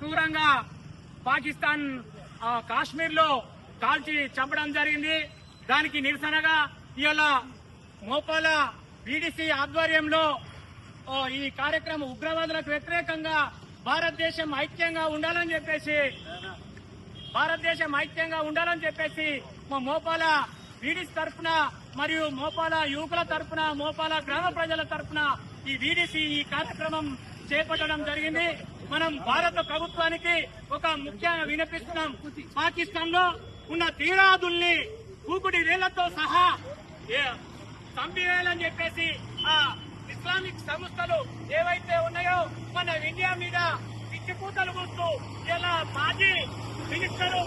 క్రూరంగా పాకిస్తాన్ కాశ్మీర్ లో కాల్చి చంపడం జరిగింది. దానికి నిరసనగా ఇవాళ మోపాల వీడీసీ ఆధ్వర్యంలో ఈ కార్యక్రమం ఉగ్రవాదులకు వ్యతిరేకంగా భారతదేశం ఐక్యంగా ఉండాలని చెప్పేసి మా మోపాల వీడీసీ తరఫున మరియు మోపాల యువకుల తరఫున మోపాల గ్రామ ప్రజల తరఫున ఈ వీడీసీ ఈ కార్యక్రమం చేపట్టడం జరిగింది. మనం భారత ప్రభుత్వానికి ఒక ముఖ్యంగా వినిపిస్తున్నాం. పాకిస్తాన్ లో ఉన్న తీవ్రవాదుల్ని కూకుడి వేళ్లతో సహా చంపివేయాలని చెప్పేసి ఆ ఇస్లామిక్ సంస్థలు ఏవైతే ఉన్నాయో మన ఇండియా మీద పిచ్చి కూతలు కూస్తూ ఇలా మాజీ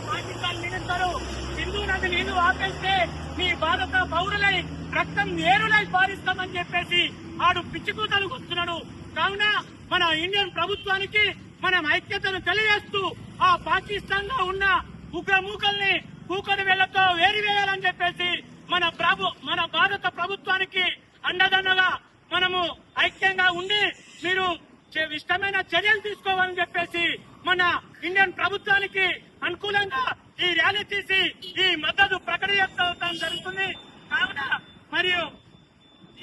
పాకిస్తాన్ మినిస్టరు సింధు నది నీళ్లు ఆపేస్తే మీ భారత పౌరులై రక్తం నేరులై పారిస్తామని చెప్పేసి ఆడు పిచ్చి కూతలు కూస్తున్నాడు. కావున మన ఇండియన్ ప్రభుత్వానికి మనం ఐక్యతను తెలియజేస్తూ ఆ పాకిస్తాన్ లో ఉన్న ఉగ్రమూకల్ని కూకటి వేళ్లతో వేరివేయాలని చెప్పేసి మన భారత ప్రభుత్వానికి అండదండగా మనము ఐక్యంగా ఉండి మీరు ఇష్టమైన చర్యలు తీసుకోవాలని చెప్పేసి మన ఇండియన్ ప్రభుత్వానికి అనుకూలంగా ఈ ర్యాలీ తీసి ఈ మద్దతు ప్రకటించడం జరుగుతుంది. కావున మరియు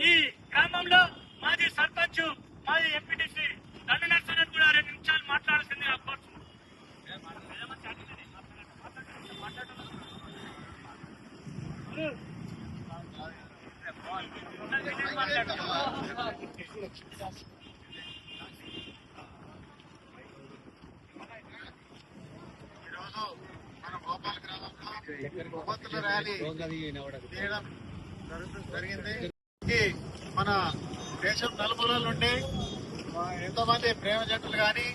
ఈ గ్రామంలో మాజీ సర్పంచ్ మాజీ ఎంపీటీసీ దండ నరసనని కూడా 2 నిమిషాలు మాట్లాడాల్సింది ఈరోజు మన మోపాల గ్రామంలో కొవ్వొత్తుల ర్యాలీ చేయడం జరిగింది. మన దేశం నలుమూలల నుండి ఎంతో మంది ప్రేమ జంటలు కానీ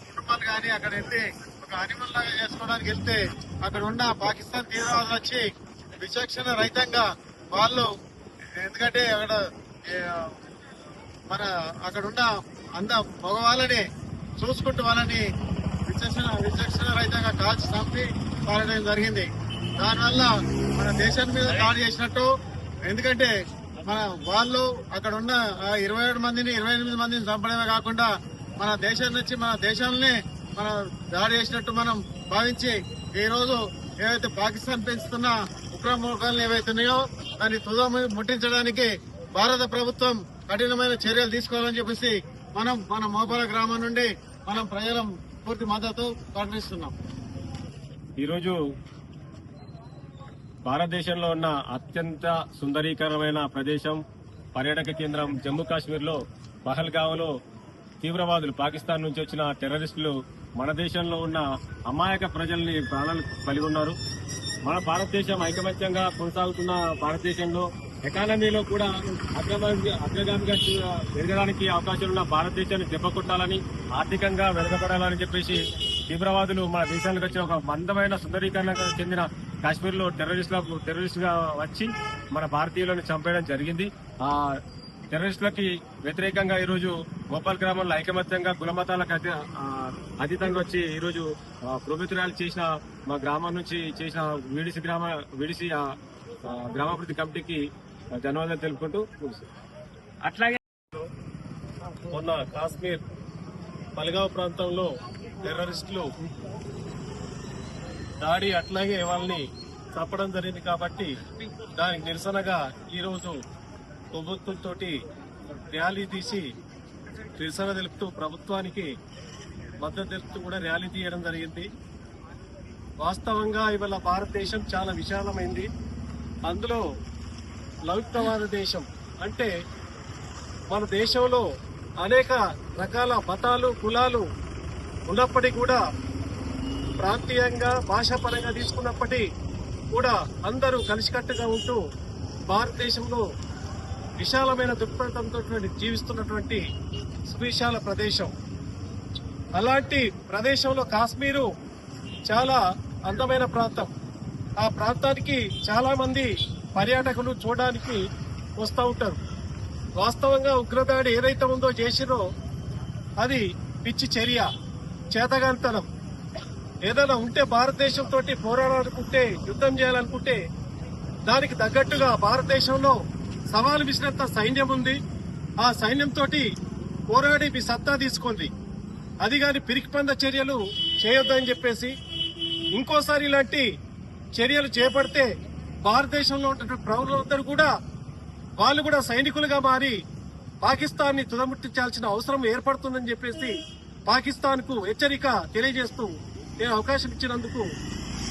కుటుంబాలు కానీ అక్కడ వెళ్తే ఒక హనీమూన్ లాగా చేసుకోవడానికి వెళ్తే అక్కడ ఉన్న పాకిస్తాన్ తీవ్రవాదులు వచ్చి విచక్షణ రహితంగా వాళ్ళు, ఎందుకంటే అక్కడున్న మగవాళ్ళని చూసుకుంటూ వాళ్ళని విచక్షణ రహితంగా కాల్చి చంపి పారడం జరిగింది. దానివల్ల మన దేశం మీద దాడి చేసినట్టు. ఎందుకంటే వాళ్ళు అక్కడ ఉన్న 27 మందిని 28 మందిని చంపడమే కాకుండా మన దేశం నుంచి మన దేశాన్ని దాడి చేసినట్టు మనం భావించి ఈ రోజు ఏవైతే పాకిస్తాన్ పెంచుతున్న ఉగ్రమూకలను ఏవైతున్నాయో దాన్ని తుద ముట్టించడానికి భారత ప్రభుత్వం కఠినమైన చర్యలు తీసుకోవాలని చెప్పేసి మన మోపాల గ్రామం నుండి మనం ప్రజల పూర్తి మద్దతు ప్రకటిస్తున్నాం. ఈరోజు భారతదేశంలో ఉన్న అత్యంత సుందరీకరమైన ప్రదేశం పర్యాటక కేంద్రం జమ్మూ కాశ్మీర్ లో పహల్గావ్లో తీవ్రవాదులు పాకిస్తాన్ నుంచి వచ్చిన టెర్రరిస్టులు మన దేశంలో ఉన్న అమాయక ప్రజల్ని ప్రాణాలు కలిగొన్నారు. మన భారతదేశం ఐకమత్యంగా కొనసాగుతున్న భారతదేశంలో ఎకానమీలో కూడా అగ్రగామిగా పెరగడానికి అవకాశం ఉన్న భారతదేశాన్ని దెబ్బకొట్టాలని, ఆర్థికంగా వెనుకబడాలని చెప్పేసి తీవ్రవాదులు మన దేశానికి వచ్చి ఒక మందమైన సుందరీకరణకు చెందిన కాశ్మీర్ లో టెర్రరిస్ట్ గా వచ్చి మన భారతీయులను చంపేయడం జరిగింది. ఆ టెర్రరిస్టులకి వ్యతిరేకంగా ఈరోజు గోపాల్ గ్రామంలో ఐకమత్యంగా కులమతాలకు అతీతంగా వచ్చి ఈరోజు ప్రభుత్వాలు చేసిన మా గ్రామం నుంచి చేసిన వీడిసి గ్రామాభివృద్ధి కమిటీకి ధన్యవాదాలు తెలుపుకుంటూ, అట్లాగే మొన్న కాశ్మీర్ పహల్గావ్ ప్రాంతంలో టెర్రరిస్టులు దాడి అట్లాగే వాళ్ళని చంపడం జరిగింది. కాబట్టి దానికి నిరసనగా ఈరోజు కొవ్వొత్తులతోటి ర్యాలీ తీసి నిరసన తెలుపుతూ ప్రభుత్వానికి మద్దతు తెలుపుతూ కూడా ర్యాలీ తీయడం జరిగింది. వాస్తవంగా ఇవాళ భారతదేశం చాలా విశాలమైంది. అందులో లౌకికవాద దేశం అంటే మన దేశంలో అనేక రకాల మతాలు కులాలు ఉన్నప్పటికీ కూడా ప్రాంతీయంగా భాషాపరంగా తీసుకున్నప్పటికీ కూడా అందరూ కలిసికట్టుగా ఉంటూ భారతదేశంలో విశాలమైన దృక్పథంతో జీవిస్తున్నటువంటి సువిశాల ప్రదేశం. అలాంటి ప్రదేశంలో కాశ్మీరు చాలా అందమైన ప్రాంతం. ఆ ప్రాంతానికి చాలా మంది పర్యాటకులు చూడడానికి వస్తూ ఉంటారు. వాస్తవంగా ఉగ్రదాడి ఏదైతే ఉందో చేసిరో అది పిచ్చి చర్య, చేతగాంతనం. ఏదైనా ఉంటే భారతదేశంతో పోరాడాలనుకుంటే, యుద్ధం చేయాలనుకుంటే దానికి తగ్గట్టుగా భారతదేశంలో సవాలు విసినంత సైన్యం ఉంది. ఆ సైన్యంతో పోరాడి మీ సత్తా తీసుకుంది. అది కాని పిరికిపంద చర్యలు చేయొద్దని చెప్పేసి ఇంకోసారి ఇలాంటి చర్యలు చేపడితే భారతదేశంలో ఉన్న ప్రజలందరూ కూడా వాళ్ళు కూడా సైనికులుగా మారి పాకిస్తాన్ ని తుదముట్టించాల్సిన అవసరం ఏర్పడుతుందని చెప్పేసి పాకిస్తాన్ కు హెచ్చరిక తెలియజేస్తూ నేను అవకాశం ఇచ్చినందుకు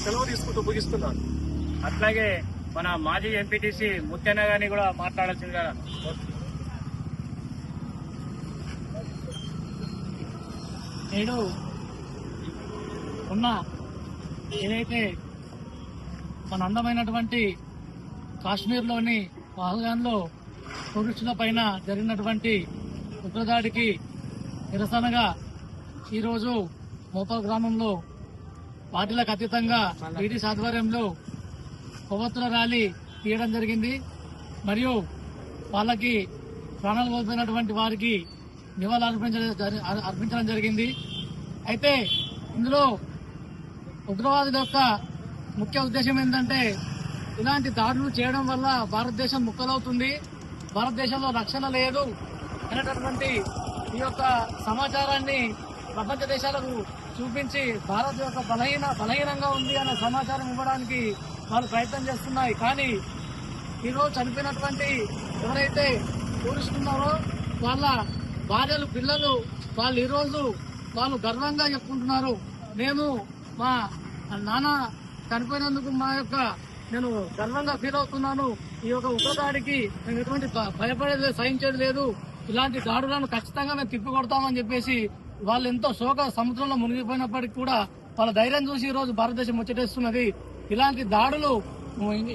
సెలవు తీసుకుంటూ ముగిస్తున్నాను. అట్లాగే మన మాజీ ఎంపీటీసీ ముత్తెన్న గారిని కూడా మాట్లాడాల్సిందిగా నేడు ఉన్న ఏదైతే మన అందమైనటువంటి కాశ్మీర్లోని పహల్గాన్లో టూరిస్టుల పైన జరిగినటువంటి ఉగ్రదాడికి నిరసనగా ఈరోజు మోపల్ గ్రామంలో పార్టీలకు అతీతంగా టీడీసీ ఆధ్వర్యంలో కొవ్వొత్తుల ర్యాలీ తీయడం జరిగింది. మరియు వాళ్ళకి ప్రాణాలు కోల్పోయినటువంటి వారికి నివాళులు అర్పించడం జరిగింది. అయితే ఇందులో ఉగ్రవాదుల యొక్క ముఖ్య ఉద్దేశం ఏంటంటే ఇలాంటి దాడులు చేయడం వల్ల భారతదేశం ముక్కలవుతుంది, భారతదేశంలో రక్షణ లేదు అనేటటువంటి ఈ యొక్క సమాచారాన్ని ప్రపంచ దేశాలకు చూపించి భారత్ యొక్క బలహీనంగా ఉంది అనే సమాచారం ఇవ్వడానికి వాళ్ళు ప్రయత్నం చేస్తున్నాయి. కానీ ఈరోజు చనిపోయినటువంటి ఎవరైతే టూరిస్టులు ఉన్నారో వాళ్ళ భార్యలు పిల్లలు వాళ్ళు ఈరోజు వాళ్ళు గర్వంగా చెప్పుకుంటున్నారు, మేము మా నాన్న చనిపోయినందుకు నేను గర్వంగా ఫీల్ అవుతున్నాను. ఈ యొక్క ఉగ్రదాడికి మేము ఎటువంటి భయపడేది సహించేది లేదు, ఇలాంటి దాడులను ఖచ్చితంగా మేము తిప్పికొడతామని చెప్పేసి వాళ్ళు ఎంతో శోక సముద్రంలో మునిగిపోయినప్పటికీ కూడా వాళ్ళ ధైర్యం చూసి ఈ రోజు భారతదేశం ముచ్చటేస్తున్నది. ఇలాంటి దాడులు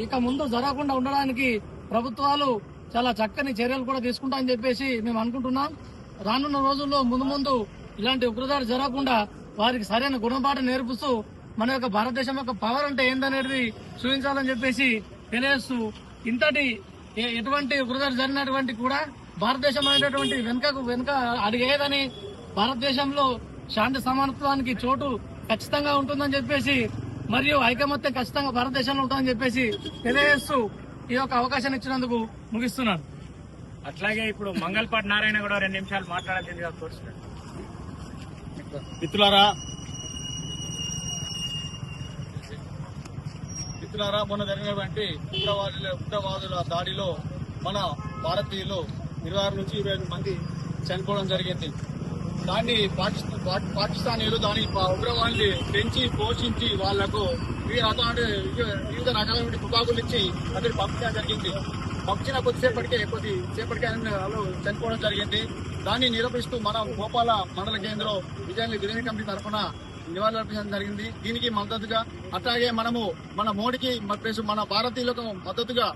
ఇక ముందు జరగకుండా ఉండడానికి ప్రభుత్వాలు చాలా చక్కని చర్యలు కూడా తీసుకుంటామని చెప్పేసి మేము అనుకుంటున్నాం. రానున్న రోజుల్లో ముందు ఇలాంటి ఉగ్రదాడి జరగకుండా వారికి సరైన గుణపాఠం నేర్పిస్తూ మన యొక్క భారతదేశం యొక్క పవర్ అంటే ఏందనేది చూపించాలని చెప్పేసి తెలియజేస్తూ ఇంతటి ఎటువంటి ఉగ్రదాడి జరిగినటువంటి కూడా భారతదేశం అనేటటువంటి వెనుక అడిగేదని భారతదేశంలో శాంతి సమానత్వానికి చోటు ఖచ్చితంగా ఉంటుందని చెప్పేసి మరియు ఐకమత్యం ఖచ్చితంగా భారతదేశంలో ఉంటుందని చెప్పేసి తెలియజేస్తూ ఈ యొక్క అవకాశాన్ని ఇచ్చినందుకు ముగిస్తున్నాను. అట్లాగే ఇప్పుడు మంగళపాటి నారాయణ కూడా 2 నిమిషాలు మాట్లాడాల్సిందిగా కోరుతున్నాను. మిత్రులారా, మొన్న జరిగినటువంటి ఉగ్రవాదుల దాడిలో మన భారతీయులు 26 నుంచి 25 మంది చనిపోవడం జరిగింది. దాన్ని పాకిస్తానీయులు దాని ఉగ్రవాదుల్ని పెంచి పోషించి వాళ్లకు వివిధ రకాలైన తుపాకులు ఇచ్చి అతను పంపించడం జరిగింది. పంపించిన కొద్దిసేపటికే వాళ్ళు చనిపోవడం జరిగింది. దాన్ని నిరూపిస్తూ మనం భోపాల మండల కేంద్రం విజయ కమిటీ తరఫున నివాళులు అర్పించడం జరిగింది. దీనికి మద్దతుగా అట్లాగే మనము మన మోడీకి మన భారతీయులకు మద్దతుగా